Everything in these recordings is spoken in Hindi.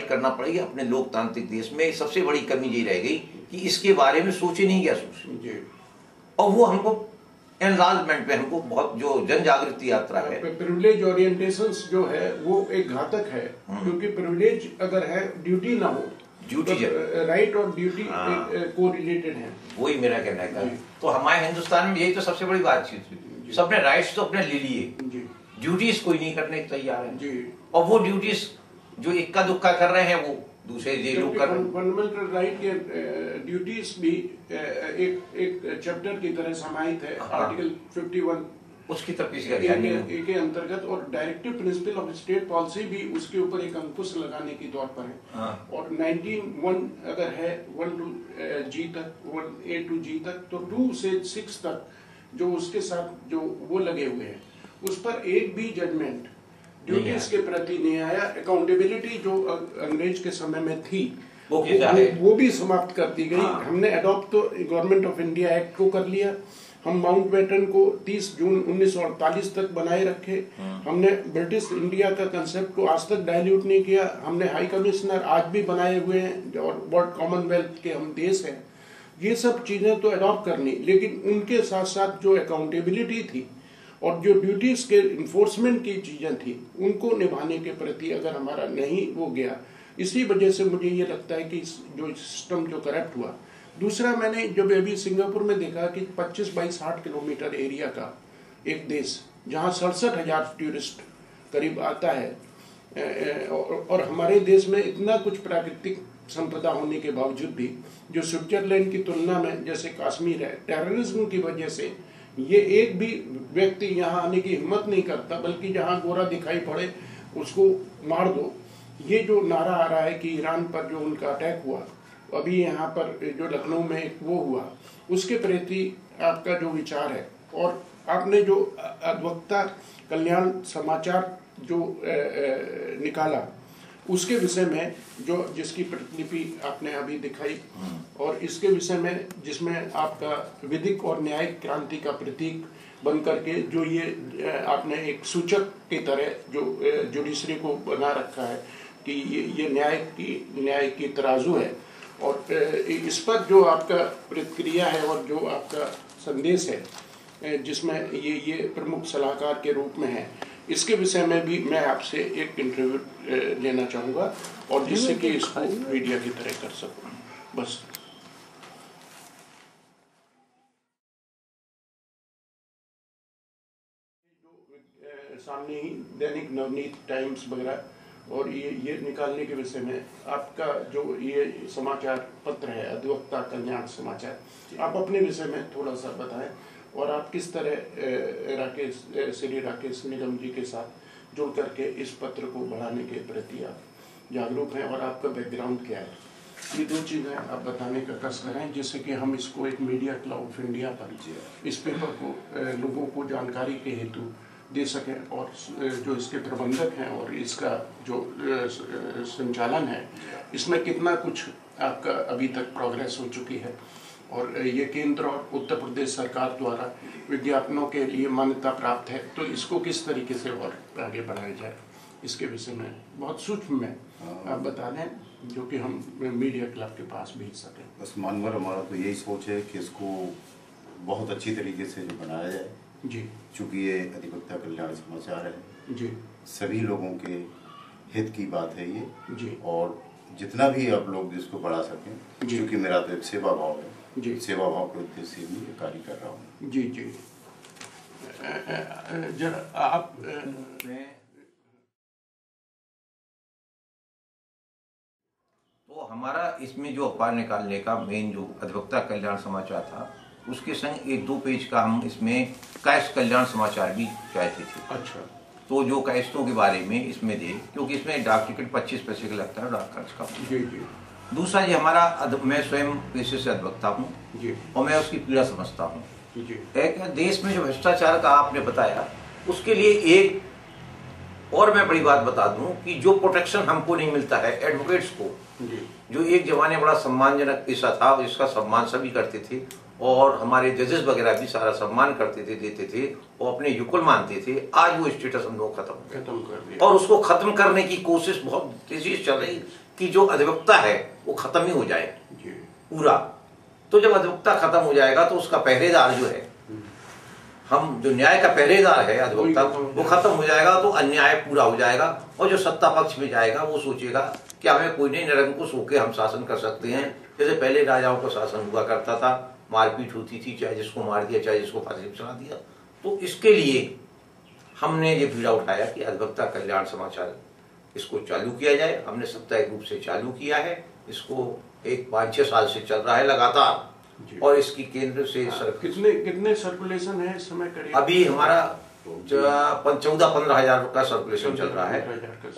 करना पड़ेगा अपने लोकतांत्रिक देश में। सबसे बड़ी कमी यही रह गई कि इसके बारे में सोचे नहीं गया सोचे, और वो हमको एनलार्जमेंट में हमको बहुत जो जन जागृति यात्रा है, प्रिविलेज ओरिएंटेशंस जो है वो एक घातक है, क्योंकि प्रिविलेज अगर है ड्यूटी ना हो, ड्यूटी तो राइट और ड्यूटी को रिलेटेड है। वही मेरा कहना है। तो हमारे हिंदुस्तान में यही तो सबसे बड़ी बातचीत हुई, सबने राइट्स तो अपने ले लिए, ड्यूटीज कोई नहीं करने को तैयार है, और वो ड्यूटीज जो इक्का दुक्का कर रहे हैं वो दूसरे लोग कर रहे हैं। फंडामेंटल राइट के ड्यूटीज भी एक चैप्टर की तरह समाहित है आर्टिकल 51 उसकी तरफ के अंतर्गत, और directive principle of state policy भी उसके ऊपर एक अंकुश लगाने के तौर पर है। और 19(1) अगर है 1 to G तक, 1A to G तक, तो 2 से 6 तक जो उसके साथ जो वो लगे हुए हैं, उस पर एक भी जजमेंट ड्यूटीज के प्रति नहीं आया। अकाउंटेबिलिटी जो अंग्रेज के समय में थी वो भी समाप्त कर दी गई। हमने अडॉप्ट तो गवर्नमेंट ऑफ इंडिया एक्ट को कर लिया, हम माउंटबेटन को 30 जून 1948 तक बनाए रखे, हमने ब्रिटिश इंडिया का कंसेप्ट को आज तक डायल्यूट नहीं किया, हमने हाई कमिश्नर आज भी बनाए हुए हैं और वर्ल्ड कॉमनवेल्थ के हम देश हैं। ये सब चीजें तो अडॉप्ट करनी, लेकिन उनके साथ साथ जो अकाउंटेबिलिटी थी और जो ड्यूटीज के इन्फोर्समेंट की चीजें थी उनको निभाने के प्रति अगर हमारा नहीं हो गया, इसी वजह से मुझे ये लगता है कि जो सिस्टम जो करप्ट हुआ। दूसरा, मैंने जब अभी सिंगापुर में देखा कि 25 बाई 60 किलोमीटर एरिया का एक देश जहाँ 67,000 टूरिस्ट करीब आता है, और हमारे देश में इतना कुछ प्राकृतिक संपदा होने के बावजूद भी जो स्विट्जरलैंड की तुलना में जैसे कश्मीर है, टेररिज्म की वजह से ये एक भी व्यक्ति यहाँ आने की हिम्मत नहीं करता, बल्कि जहाँ गोरा दिखाई पड़े उसको मार दो। ये जो नारा आ रहा है कि ईरान पर जो उनका अटैक हुआ, अभी यहाँ पर जो लखनऊ में एक वो हुआ, उसके प्रति आपका जो विचार है, और आपने जो अधिवक्ता कल्याण समाचार जो निकाला उसके विषय में जो जिसकी प्रतिलिपि आपने अभी दिखाई, और इसके विषय में जिसमें आपका विधिक और न्यायिक क्रांति का प्रतीक बन करके जो ये आपने एक सूचक की तरह जो जुडिशरी को बना रखा है कि ये न्याय की तराजू है, और इस पर जो आपका प्रतिक्रिया है और जो आपका संदेश है जिसमें ये प्रमुख सलाहकार के रूप में है, इसके विषय में भी मैं आपसे एक इंटरव्यू लेना चाहूँगा, और जिससे कि इसको मीडिया की तरह कर सकूँ। बस सामने ही दैनिक नवनीत टाइम्स वगैरह और ये निकालने के विषय में आपका जो ये समाचार पत्र है अधिवक्ता कल्याण समाचार, आप अपने विषय में थोड़ा सा बताएं, और आप किस तरह श्री राकेश निगम जी के साथ जुड़ करके इस पत्र को बढ़ाने के प्रति आप जागरूक हैं, और आपका बैकग्राउंड क्या है। ये दो चीज़ें आप बताने का कष्ट करें, जिससे कि हम इसको एक मीडिया क्लब ऑफ इंडिया पर इस पेपर को लोगों को जानकारी के हेतु दे सकें, और जो इसके प्रबंधक हैं और इसका जो संचालन है, इसमें कितना कुछ आपका अभी तक प्रोग्रेस हो चुकी है, और ये केंद्र और उत्तर प्रदेश सरकार द्वारा विज्ञापनों के लिए मान्यता प्राप्त है, तो इसको किस तरीके से और आगे बढ़ाया जाए, इसके विषय में बहुत सूक्ष्म में आप बता दें, जो कि हम मीडिया क्लब के पास भेज सकें। बस मानवर हमारा तो यही सोच है कि इसको बहुत अच्छी तरीके से जो बनाया जाए जी, चूँकि ये अधिवक्ता कल्याण समाचार है जी, सभी लोगों के हित की बात है ये जी, और जितना भी आप लोग जिसको बढ़ा सकें, क्योंकि मेरा तो एक सेवा भाव है जी, सेवा भाव के उद्देश्य से भी ये कार्य कर रहा हूँ जी जी। जरा आप तो हमारा इसमें जो अखबार निकालने का मेन जो अधिवक्ता कल्याण समाचार था, उसके संग एक 2 पेज का हम इसमें कायस्थ कल्याण समाचार भी चाहते थे। अच्छा, तो जो कायस्थों के बारे में इसमें दे, क्योंकि इसमें डाक टिकट 25 पैसे का लगता है डाक खर्च का। जी जी। दूसरा, ये हमारा मैं स्वयं पेशे से अधिवक्ता हूँ जी, और मैं उसकी पीड़ा समझता हूँ जी। एक देश में जो भ्रष्टाचार का आपने बताया, उसके लिए एक और मैं बड़ी बात बता दूं कि जो प्रोटेक्शन हमको नहीं मिलता है एडवोकेट्स को, जो एक जमाने बड़ा सम्मानजनक पेशा था, इसका सम्मान सभी करते थे और हमारे जजेस वगैरह भी सारा सम्मान करते थे, देते थे और अपने युगल मानते थे, आज वो स्टेटस हम लोग खत्म कर दिया और उसको खत्म करने की कोशिश बहुत तेजी से चल रही। कि जो अधिवक्ता है वो खत्म ही हो जाए पूरा। तो जब अधिवक्ता खत्म हो जाएगा तो उसका पहरेदार जो है, हम जो न्याय का पहरेदार है अधिवक्ता, वो खत्म हो जाएगा तो अन्याय पूरा हो जाएगा। और जो सत्ता पक्ष में जाएगा वो सोचेगा कि हमें कोई नहीं, निरंकुश होकर हम शासन कर सकते हैं। जैसे पहले राजाओं का शासन हुआ करता था, मारपीट होती थी, चाहे जिसको मार दिया चाहे जिसको फांसी चढ़ा दिया। तो इसके लिए हमने ये बीड़ा उठाया कि अधिवक्ता कल्याण समाचार इसको चालू किया जाए। हमने साप्ताहिक रूप से चालू किया है इसको, एक 5-6 साल से चल रहा है लगातार। और इसकी केंद्र से कितने सर्कुलेशन है इस समय करीब? अभी हमारा 14-15 हजार का सर्कुलेशन चल रहा है।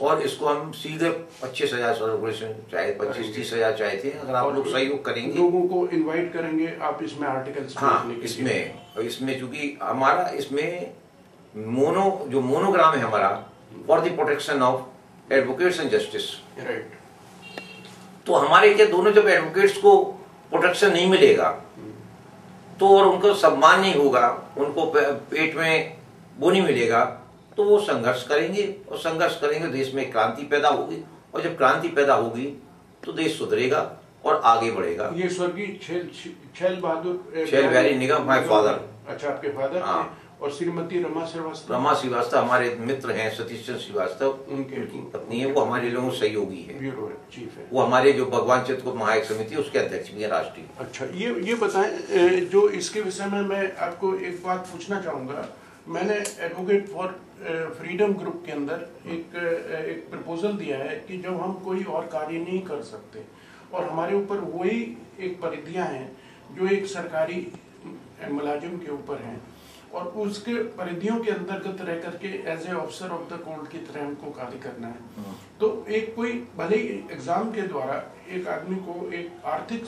और इसको हम सीधे 25,000 सर्कुलेशन चाहे 25-30 हजार चाहते हैं, अगर आप लोग सहयोग करेंगे, लोगों को इनवाइट करेंगे आप इसमें आर्टिकल्स। हाँ, इसमें चूंकि हमारा इसमें मोनोग्राम है हमारा, for the protection of advocates and justice. Right. तो हमारे क्या दोनों, जब एडवोकेट्स को प्रोटेक्शन नहीं मिलेगा तो और उनको सम्मान नहीं होगा, उनको पेट में वो नहीं मिलेगा, तो वो संघर्ष करेंगे। और संघर्ष करेंगे देश में क्रांति पैदा होगी। और जब क्रांति पैदा होगी तो देश सुधरेगा और आगे बढ़ेगा। ये स्वर्गीय छैल बिहारी निगम माय फादर। अच्छा, आपके फादर। हाँ। और श्रीमती रमा श्रीवास्तव हमारे मित्र हैं, सतीश चंद्र श्रीवास्तव उनकी पत्नी है, वो हमारे लोगों सहयोगी है, ब्यूरो चीफ है। वो हमारे जो भगवान चित्रकूट महायक समिति उसके अध्यक्ष भी है राष्ट्रीय। अच्छा, ये बताएं, जो इसके विषय में मैं आपको एक बात पूछना चाहूंगा। मैंने एडवोकेट फॉर फ्रीडम ग्रुप के अंदर एक प्रपोजल दिया है कि जब हम कोई और कार्य नहीं कर सकते और हमारे ऊपर वही एक परिधियां हैं जो एक सरकारी मुलाजिम के ऊपर हैं, और उसके परिधियों के अंतर्गत रह करके as a officer of the court की तरह हमको कार्य करना है। तो एक कोई भले ही एग्जाम के द्वारा एक आदमी को एक आर्थिक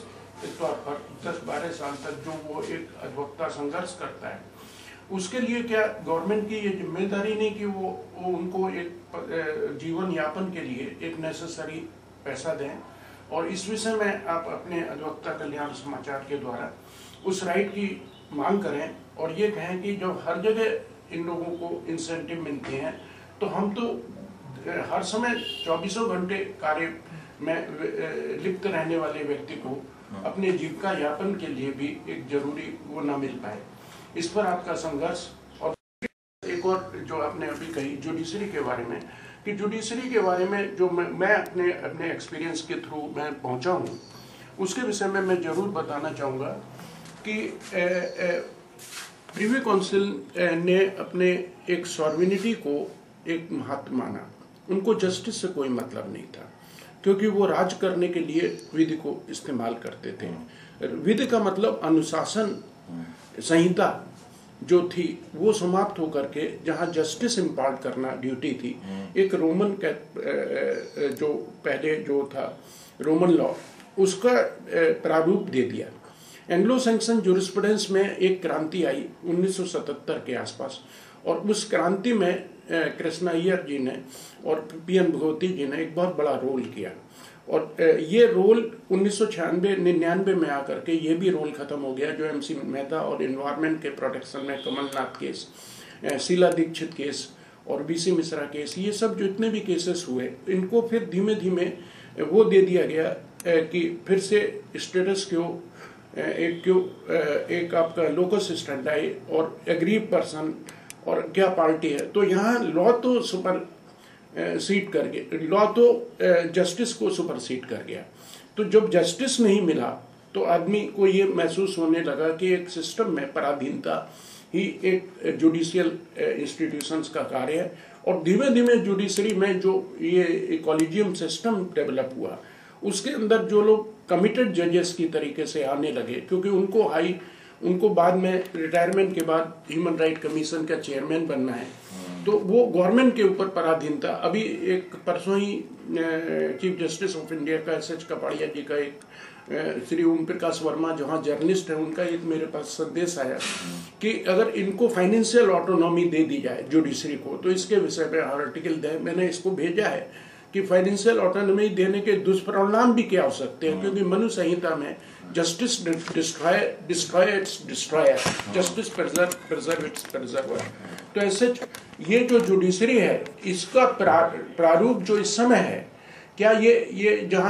तौर पर 10-12 साल तक जो वो एक अधिवक्ता संघर्ष करता है, उसके लिए क्या गवर्नमेंट की ये जिम्मेदारी नहीं कि वो उनको एक जीवन यापन के लिए एक नेसेसरी पैसा दें? और इस विषय में आप अपने अधिवक्ता कल्याण समाचार के द्वारा उस राइट की मांग करें और ये कहें कि जब हर जगह इन लोगों को इंसेंटिव मिलते हैं तो हम तो हर समय 24 घंटे कार्य में लिप्त रहने वाले व्यक्ति को अपने जीविका यापन के लिए भी एक जरूरी वो ना मिल पाए। इस पर आपका संघर्ष। और एक और जो आपने अभी कही जुडिशरी के बारे में, कि जुडिशरी के बारे में जो मैं अपने एक्सपीरियंस के थ्रू मैं पहुंचा हूं, उसके विषय में मैं जरूर बताना चाहूँगा कि प्रीवी काउंसिल ने अपने एक सॉवरेनिटी को एक महत्व माना। उनको जस्टिस से कोई मतलब नहीं था, क्योंकि वो राज करने के लिए विधि को इस्तेमाल करते थे। विधि का मतलब अनुशासन संहिता जो थी वो समाप्त होकर के जहाँ जस्टिस इम्पार्ट करना ड्यूटी थी, एक रोमन जो पहले जो था रोमन लॉ, उसका प्रारूप दे दिया। एंग्लो सैक्सन ज्यूरिस्प्रूडेंस में एक क्रांति आई 1977 के आसपास, और उस क्रांति में कृष्णा अय्यर जी ने और पीएन भगवती जी ने एक बहुत बड़ा रोल किया। और ये रोल 1996-99 में आकर के ये भी रोल खत्म हो गया, जो MC मेहता और इन्वायरमेंट के प्रोटेक्शन में कमलनाथ केस, शीला दीक्षित केस और BC मिश्रा केस, ये सब जो इतने भी केसेस हुए, इनको फिर धीमे धीमे वो दे दिया गया कि फिर से स्टेटस क्यों एक आपका लोकस स्टैंडाई और एग्रीव पर्सन और क्या पार्टी है। तो यहाँ लॉ तो सुपर सीट कर गया, लॉ तो जस्टिस को सुपर सीट कर गया। तो जब जस्टिस नहीं मिला तो आदमी को ये महसूस होने लगा कि एक सिस्टम में पराधीनता ही एक जुडिशियल इंस्टीट्यूशंस का कार्य है। और धीमे धीमे जुडिशरी में जो ये कॉलेजियम सिस्टम डेवलप हुआ, उसके अंदर जो लोग कमिटेड जजेस की तरीके से आने लगे, क्योंकि उनको बाद में रिटायरमेंट के बाद ह्यूमन राइट कमीशन का चेयरमैन बनना है, तो वो गवर्नमेंट के ऊपर पराधीनता। अभी एक परसों ही चीफ जस्टिस ऑफ इंडिया का SH कपाड़िया जी का एक श्री ओम प्रकाश वर्मा जहाँ जर्नलिस्ट है, उनका एक मेरे पास संदेश आया कि अगर इनको फाइनेंशियल ऑटोनॉमी दे दी जाए जुडिशरी को, तो इसके विषय में आर्टिकल दें। मैंने इसको भेजा है कि फाइनेंशियल ऑटोनॉमी देने के दुष्परिणाम भी क्या हो सकते हैं, क्योंकि मनु संहिता में justice destroyer, justice preserve it's preserver. तो ऐसे ये जो जुडिशरी है, इसका प्रारूप जो इस समय है क्या ये जहां